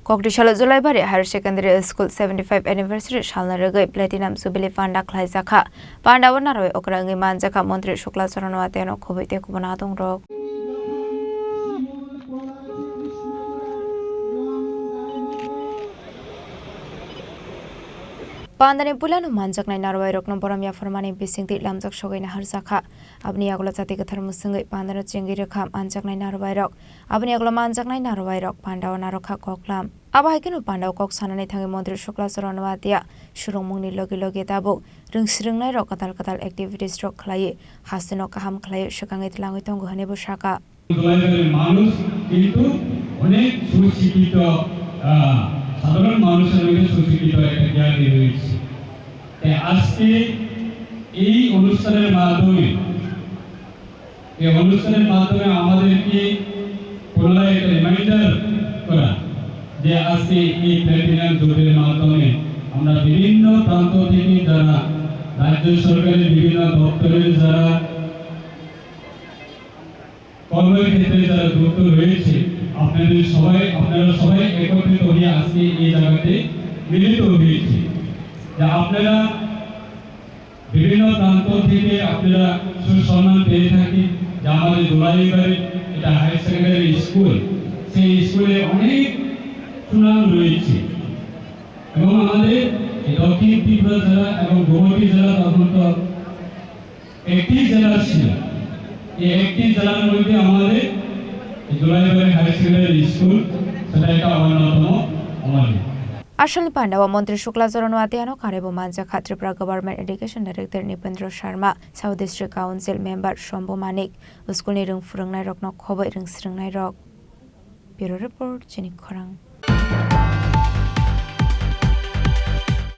Kokdishalo Jolai Bari Higher Secondary School 75 Anniversary Shalna Rwgwi Platinam Jubile Panda khlaijakha Panda wanaroi Khorang manjakha Montri Shukla Charanwate no khobite kubana dongrok Pandani pulanu manjak nai narwai rokno boramya formani bisingti lamjak sogaina harjakha abni aglo jati gathar musungai pandano chingi rekha manjak nai narwai rok abni aglo manjak nai narwai rok pandao narokha koklam abaikinu pandao kok sanani thangi Montri Shukla Charanwatia surungmungni logi logi tabuk ringsringnai rok katal activities rok khlai hasino kaham khlai sekangai tilangoi tongo hane bosaka মানুষ কিন্তু অনেক সুশিক্ষিত সাধারণ মানুষের মধ্যে সুশিক্ষিত একটা জ্ঞানী রয়েছে আজকে এই অনুষ্ঠানের মাধ্যমে আমাদেরকে পুনরায় একটা রিমাইন্ডার করা যে আজকে এই প্ল্যাটিনাম জোটের মাধ্যমে আমরা বিভিন্ন প্রান্ত থেকে যারা রাজ্য সরকারের বিভিন্ন দপ্তরের যারা কর্মক্ষেত্রে যারা যুক্ত রয়েছে আপনারা সবাই একত্রিত হয়ে আজকে এই জায়গাতে মিলিত হয়েছে যে আপনারা বিভিন্ন প্রান্ত থেকে আপনারা সুসম্মান পেয়ে থাকি যে আমাদের জোলাই এটা হায়ার সেকেন্ডারি স্কুল সেই স্কুলে অনেক সুনাম রয়েছে এবং আমাদের দক্ষিণ ত্রিপুরা জেলা এবং গৌহাটি জেলা তখন তো একটি জেলা ছিল এই একটি জেলার মধ্যে আমাদের জোলাই হায়ার সেকেন্ডারি স্কুল সেটা একটা অন্যতম আমাদের Ashal Panda wa Montri Shukla Charanwatia no karebo manjakha Tripura Government Education Director Nipendra Sharma South District Council Member Shombo Manik School ni rung furungnai rok no khoboi ringsringnai rok Bureau Report Chini Khorang